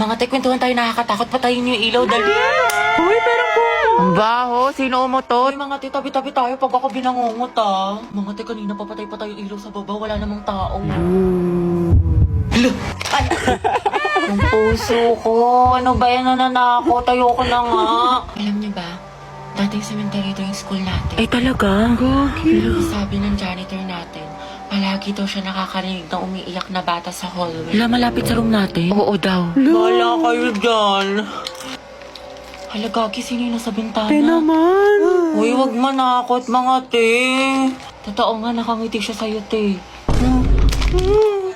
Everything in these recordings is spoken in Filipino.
Mga te, kwentuhan tayo, nakakatakot. Patayin niyo yung ilaw, dali. Uy, pero ang baho, sino mo to? Uy, mga te, tabi-tabi tayo pag ako binangungot, ah. Mga te, kanina papatay pa tayo ilaw sa baba. Wala namang tao. Hala! Ay! Ang puso ko. Ano ba yan, nananakot? Ayoko na nga. Alam niyo ba? Dating cemetery ito yung school natin. Ay talaga? Sabi ng janitor natin, palagi daw siya nakakarinig ng umiiyak na bata sa hallway. Wala malapit sa room natin? Oo daw. Wala kayo dyan. Hala, Gagi, sino yung nasa bintana? naman. Uy, wag manakot, mga te. Totoo nga, nakangiti siya sa'yo, te.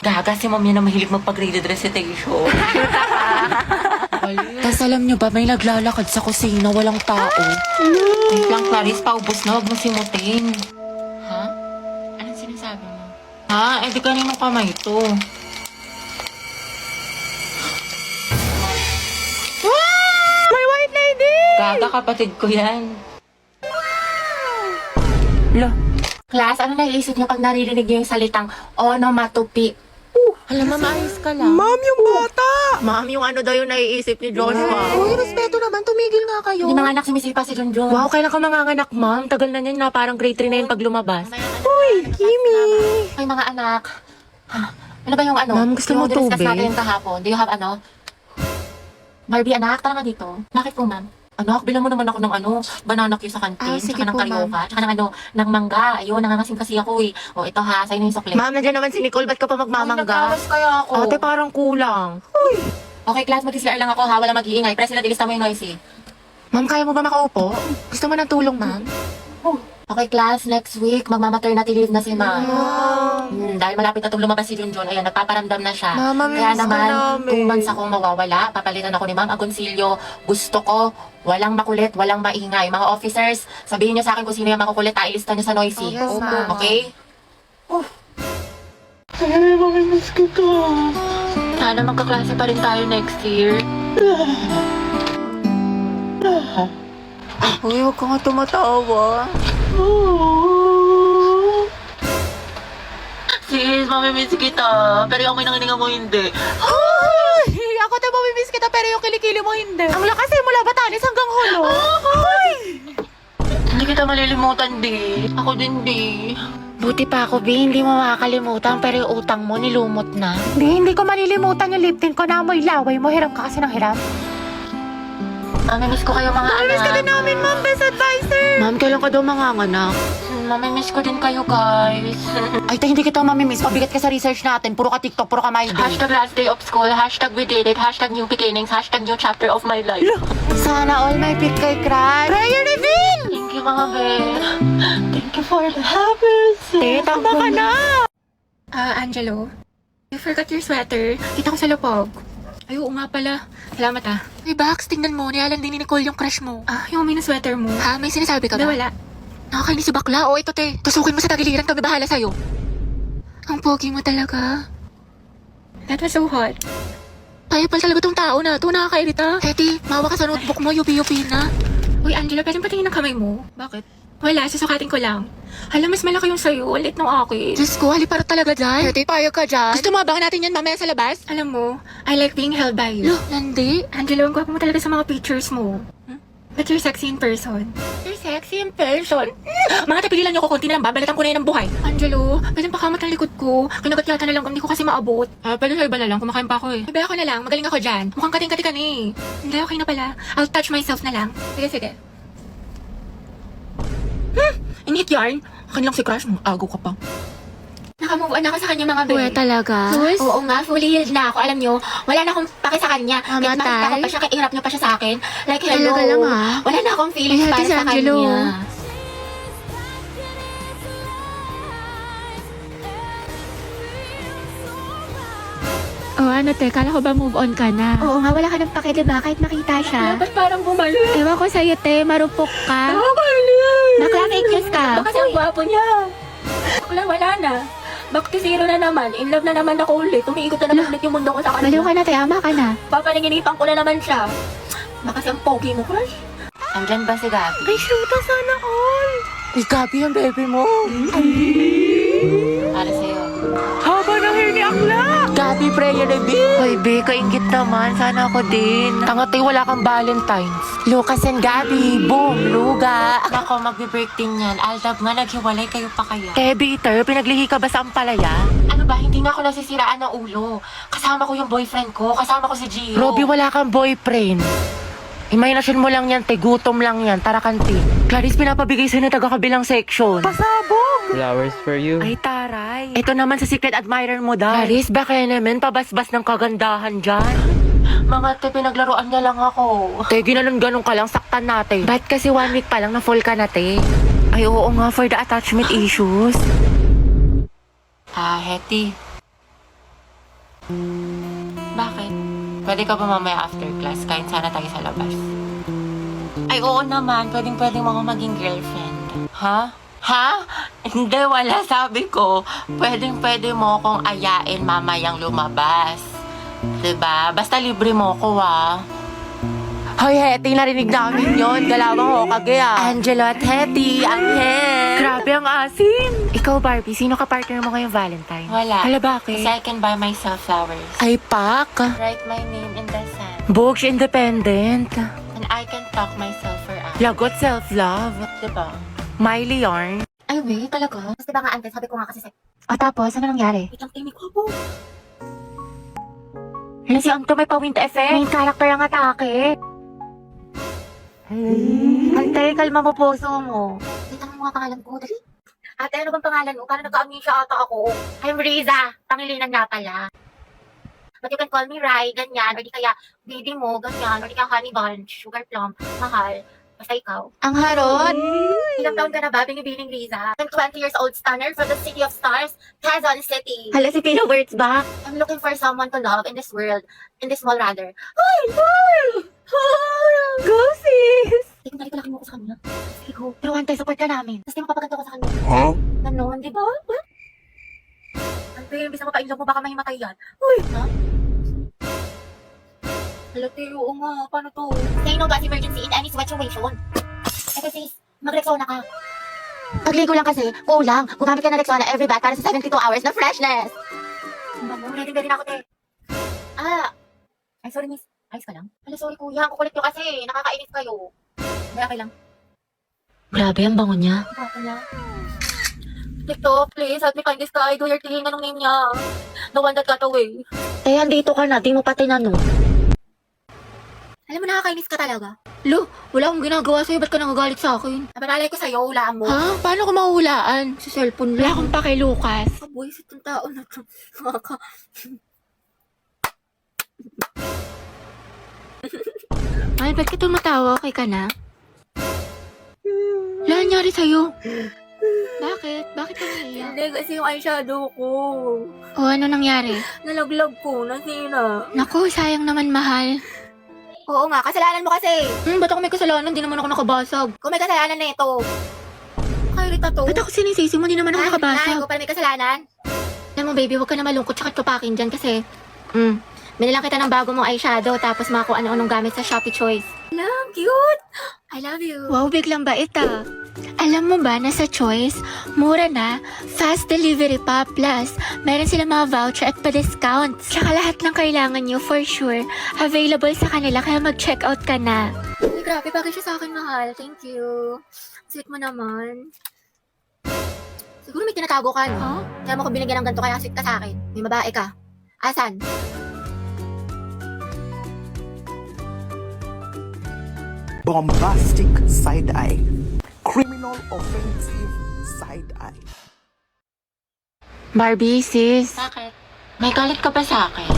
Gaga, si ma'am yan na mahilig magpag-graded recitation. Tapos alam nyo ba, may naglalakad sa kusina, walang tao. Wait lang, Clarice, paubos na, wag mo simutin. Ha? Anong sinasabi mo? Ha? Eh, di kaninong kamay to? May white lady! Gaga, kapatid ko yan. Lo, Class, ano naiisip niyo pag naririnig niyo yung salitang onomatopoeia? alam mo, maayos ka lang. Ma'am, yung bata! Ma'am, yung ano daw yung naiisip ni Joshua. Uy, respeto naman, tumigil nga kayo. Hindi mga anak sumisipa si Junjun. Wow, kailan ka manganganak, ma'am? Tagal na niyan na, parang grade 3 na yun pag lumabas. Uy, Kimi! Ay, mga anak. Ano ba yung ano? Ma'am, gusto mo Yung diniscuss tubig? natin kahapon. Do you have ano? Barbie, anak, tara nga dito. Bakit po, ma'am? Anak, bilang mo naman ako ng ano, banana cue sa kantin, Sige tsaka ng po, karyoka, tsaka ng ano, ng mangga. Ayun, nangangasim kasi ako eh. O, ito ha, sa'yo na yung sukli. Ma'am, nandiyan naman si Nicole, ba't ka pa magmamangga? Nagkawas kaya ako. Ate, parang kulang. Okay, class, mag-CR lang ako ha, wala mag-iingay. President, ilista mo yung noisy. Ma'am, kaya mo ba makaupo? Gusto mo ng tulong, ma'am? Okay, class, next week, magmamaternity leave na si ma'am. Dahil malapit na itong lumabas si Junjun, ayan, nagpaparamdam na siya. Mama, Kaya miss ko naman, namin. 2 months akong mawawala. Papalitan ako ni Ma'am Agoncillo. Gusto ko, walang makulit, walang maingay. Mga officers, sabihin niyo sa akin kung sino yung makukulit, ilista niyo sa noisy. Yes, ma'am. Okay? Ay, makimiss kita. Sana magkaklase pa rin tayo next year. Uy, huwag ka nga tumatawa. Sis, mamimiss kita. Pero yung minangininga mo hindi. Ay! Ako tayo mamimiss kita pero yung kilikili mo hindi. Ang lakas eh, mula Batanes hanggang Holo. Ay! Hindi kita malilimutan, di. Ako din, di. Buti pa ako, Bi. Hindi mo makakalimutan pero yung utang mo nilumot na. Hindi ko malilimutan yung lip tint ko na amoy laway mo. Hiram ka kasi ng hiram. Mamimiss ko kayo, mga anak. Miss ka din namin, ma'am. Best advisor. Ma'am, kailan ka daw manganganak? Mamimiss ko din kayo, guys. Ay, hindi kita mamimiss. Pabigat ka sa research natin. Puro ka TikTok, puro ka my day. Hashtag last day of school, hashtag we did it, hashtag new beginnings, hashtag new chapter of my life. Sana all may pick kay crush. Prayer reveal! Thank you, mga Ben. Thank you for the happiness. Tama ka na! Angelo, you forgot your sweater. Kita ko sa lupog. Ay, oo nga pala. Salamat ah. Ay, Bax, tingnan mo. Nialan din ni Nicole yung crush mo. Yung may na sweater mo. Ha? May sinasabi ka Hindi, ba? wala. Nakakainis si bakla. O, ito, te. Tusukin mo sa tagiliran. Kami bahala sa'yo. Ang pogi mo talaga. That was so hot. Payapal talaga tong tao na ito. Nakakairita. Hetty, mawa ka sa notebook mo. Yupi-yupi na. Uy, Angelo, pwedeng patingin ng kamay mo? Bakit? Wala, susukatin ko lang. Hala, mas malaki yung sa'yo. Ulit ng akin. Diyos ko, haliparot talaga dyan. Hetty, payag ka dyan. Gusto mo abangan natin yan mamaya sa labas? Alam mo, I like being held by you. Lo, nandi. Angelo, ang gwapo mo talaga sa mga pictures mo. But you're sexy in person. You're sexy in person. Mga tapigilan niyo ko, konti na lang. Babalatan ko na yan ng buhay. Angelo, pwedeng pakamat ang likod ko. Kinagat yata na lang, hindi ko kasi maabot. Pwede sa iba na lang. Kumakain pa ako eh. Iba ako na lang, magaling ako dyan. Mukhang kating-kati ka na eh. Hindi, okay na pala. I'll touch myself na lang. Sige, sige. Inhit yarn. Akin lang si crush mo. Agaw ka pa. Nakamove on ako sa kanya mga Uwe, talaga. Oo nga, fully healed na ako. Alam nyo, wala na akong pake sa kanya. Kahit Mamatay? makita ko pa siya, kairap niya pa siya sa akin. Like, hello. Talaga lang, ah. Wala na akong feelings Ay, para Ate sa Angelo. kanya. Oh, ano te, kala ko ba move on ka na? Oo nga, wala ka ng pake, diba? Kahit makita siya. Ba't parang bumalik? Ewan ko sa'yo te, marupok ka. Bakla fake news ka. Kasi ang gwapo niya. Wala na. Back to zero na naman. In love na naman ako ulit. Umiikot na naman ulit yung mundo ko sa Baliw kanya. ka na te, ama ka na. Papaninginipan ko na naman siya. Baka ang pogi mo, crush. Andyan ba si Gabi? Ay, shoota sana all. Ay, Gabi ang baby mo. Para sa'yo. Haba ng hair ni Akla. Gabi, Happy prayer na, B! Hoy, B, kaingit naman. Sana ako din. Tangatay, wala kang Valentine's. Lucas and Gabby, boom, luga. Nako, magbe-break din yan. Aldab nga, naghiwalay kayo pa kaya. Bitter, pinaglihi ka ba sa ampalaya? Ano ba, hindi nga ako nasisiraan ng ulo. Kasama ko yung boyfriend ko, kasama ko si Gio. Robby, wala kang boyfriend. Imahinasyon mo lang yan, te. Gutom lang yan. Tara, kantin. Clarice, pinapabigay sa'yo na taga-kabilang section. Pasabong! Flowers for you. Ay, taray. Ito naman sa secret admirer mo daw. Clarice, baka naman pabasbas ng kagandahan dyan. Mga te, pinaglaruan niya lang ako. Te, ginanon-ganon ka lang, saktan natin. Ba't kasi 1 week pa lang na full ka na, te? Ay, oo nga, for the attachment issues. Hetty. Bakit? Pwede ka ba mamaya after class? Kain sana tayo sa labas. Ay, oo naman. Pwedeng mo ako maging girlfriend. Ha? Ha? Hindi, wala. Sabi ko, pwede mo akong ayain mamayang lumabas. Diba? Basta libre mo ko, Hoy, Hetty, narinig namin yun. Galawang ho kagaya. Angelo at Hetty, Angel. Grabe ang asim. Ikaw, Barbie, sino ka partner mo ngayong Valentine? Wala. Hala, bakit? Kasi I can buy myself flowers. Ay, pak. Write my name in the sand. Books independent. And I can talk myself for hours. Lagot self-love. Diba? Miley yarn. Ay, wait, talaga? Tapos diba nga, Ante, sabi ko nga kasi O tapos, ano nangyari? Itang timig ko po. Hala, si Anto may pa-wind effect. Main character ang atake. Ante, kalma mo puso mo. Dito mo mga pangalan ko, dali. Ate, ano bang pangalan mo? Parang nagka-amnesia ata ako. I'm Riza. Pangilinan nga pala. But you can call me Rai, ganyan. Or di kaya, baby mo, ganyan. Or di kaya honey bunch, sugar plum, mahal. Basta ikaw. Ang harot. Ilang taon ka na ba, binibining Riza? I'm 20 years old stunner from the city of stars, Quezon City. Hala, si Pino Words ba? I'm looking for someone to love in this world. In this world, rather. Ay, Pearl! Go, sis! Hindi ko nalikalaki mo ko sa kanya. Sige ko. Pero Ante, support ka namin. Tapos di mapapaganda ko sa kanya. Huh? Ganon, di ba? Ante, imbis na mapainlog mo, baka mahimatay yan. Uy! Ha? Halati, oo nga. Paano to? Say no to as emergency in any situation. Ito sis, mag-Rexona ka. Pagligo lang kasi, kulang. Gumamit ka ng Rexona every bath para sa 72 hours na freshness. Ready na ako, te. Ay, sorry miss. Ayos ka lang? Hala, sorry kuya. Ang kukulit nyo kasi. Nakakainis kayo. Hindi, okay lang. Grabe, ang bango niya. Baka na. TikTok, please, help me find this guy. Do your thing. Anong name niya? The one that got away. Eh, andito ka na. Di mo pa tinanong. Alam mo, nakakainis ka talaga. Lo, wala akong ginagawa sa'yo. Ba't ka nangagalit sa akin? Nabalay ko sa'yo, hulaan mo. Ha? Paano ko mahulaan? Sa cellphone Wala lang. akong pake, Lucas. Kabuisit ng tao na to. Ay, ba't ka tumatawa? Okay ka na? Wala nangyari sa'yo. Bakit? Bakit ka naiyak? Hindi, kasi yung eyeshadow ko. O ano nangyari? Nalaglag ko, nasira. Naku, sayang naman mahal. Oo nga, kasalanan mo kasi. Ba't ako may kasalanan? Di naman ako nakabasag. Kung may kasalanan na ito. Kairita to. Ba't ako sinisisi mo? Di naman ako Ay, nakabasag. ko pala may kasalanan. Alam mo, baby, huwag ka na malungkot tsaka tupakin dyan kasi, binilang kita ng bago mong eyeshadow tapos mga kung ano-anong gamit sa Shopee Choice. Alam, cute. I love you. Wow, biglang bait ah. Alam mo ba na sa Choice, mura na, fast delivery pa, plus meron sila mga voucher at pa-discounts. Tsaka lahat ng kailangan nyo, for sure, available sa kanila kaya mag-check out ka na. Ay, grabe, bagay siya sa akin, mahal. Thank you. Sweet mo naman. Siguro may tinatago ka, no? Kaya mo ko binigyan ng ganito kaya sweet ka sa akin. May babae ka. Asan? Bombastic side eye. Criminal offensive side eye. Barbie, sis. Bakit? May galit ka ba sa akin?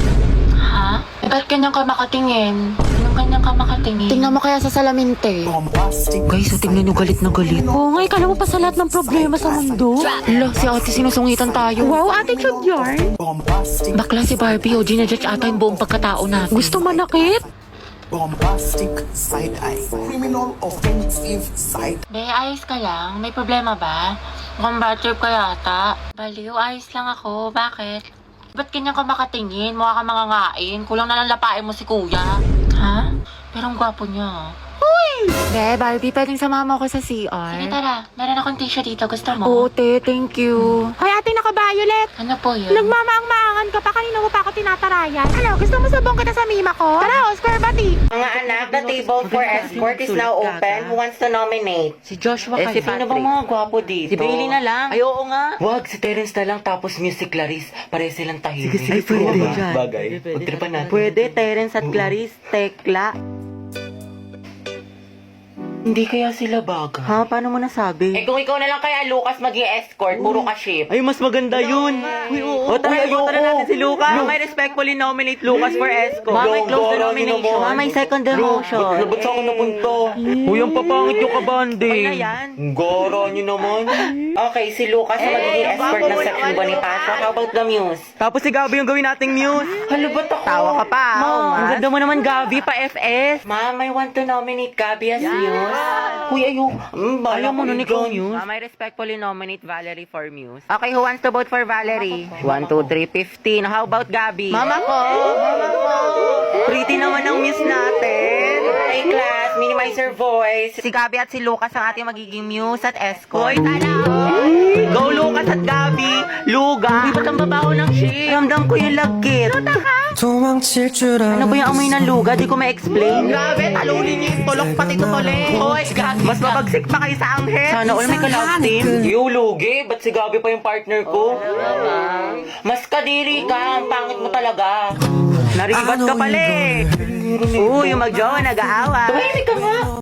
Ha? Eh, ba't ganyan ka makatingin? Anong ganyan ka makatingin? Tingnan mo kaya sa salamin, te. Bombastic. Guys, so tingnan nyo galit na galit. Oo nga, ikala mo pa sa lahat ng problema sa mundo. Hala, si ate sinusungitan tayo. Wow, attitude yarn. Bombastic. Bakla si Barbie, o ginajudge ata yung buong pagkatao natin. Gusto manakit? Bombastic side eye. Criminal offensive side. Be, ayos ka lang? May problema ba? Mukhang bad trip ka yata. Baliw, ayos lang ako. Bakit? Ba't ganyan ka makatingin? Mukha ka mangangain. Kulang na lang lapain mo si kuya. Ha? Pero ang gwapo niya. Uy! Be, Barbie, pwedeng sumama ako sa CR? Sige, tara. Meron akong tissue dito. Gusto mo? Oo, te, thank you. Hoy, ate, naka-violet. Ano po yun? Nagmamaang-maangan ka pa, kanina mo pa ako tinatarayan. Ano, gusto mo sabong kita sa mima ko? Tara, Oscar, bati. Mga anak, the table for escort is now open. Who wants to nominate? Si Joshua Eh, si Sino bang mga gwapo dito? Si Bailey na lang. Ay, oo nga. Wag, si Terence na lang tapos music Clarice. Pare silang tahimik. Sige, pwede dyan. Bagay. Pagtripan natin. Pwede, Terence at Clarice, Tekla. Hindi kaya sila bagay. Ha? Paano mo nasabi? Eh kung ikaw na lang kaya Lucas mag-i-escort, puro ka ship. Ay, mas maganda yun. O, tara, iboto na natin si Lucas. May respectfully nominate Lucas for escort. Mamay, close the nomination. Mamay, second the motion. Ba't sa akin napunta? Uy, ang papangit yung kabande. Okay na yan. Goro nyo naman. Okay, si Lucas ang magiging escort ng section Bonifacio. How about the muse? Tapos si Gabi yung gawin nating muse. Halo ba't ako? Tawa ka pa. Ma, Ang ganda mo naman, Gabi, pa FS. Ma'am, I want to nominate Gabby as muse. Uy, ayun. Ayaw mo nun ikaw, muse. May respectfully nominate Valerie for muse. Okay, who wants to vote for Valerie? 1, 2, 3, 15. How about Gabi? Mama ko! Pretty naman ang muse natin. Hey class, minimize your voice. Si Gabi at si Lucas ang ating magiging muse at escort. Hoy, tala! Go Lucas at Gabi! Luga! Uy, ba't ang babaho ng shit? Ramdam ko yung lagkit. 도망칠 줄 Ano 알아. ba yung amoy ng luga? Di ko ma-explain. Grabe, talunin niyo yung tulok pati tutuli. Hoy, mas mabagsik pa kayo sa anghel. Sana all may ka-love team. Yo, Lugi, ba't si Gabi pa yung partner ko? Mas kadiri ka, ang pangit mo talaga. Naribat ka pala eh. Uy, yung mag-jowa, nag-aawa. Tumahimik ka nga.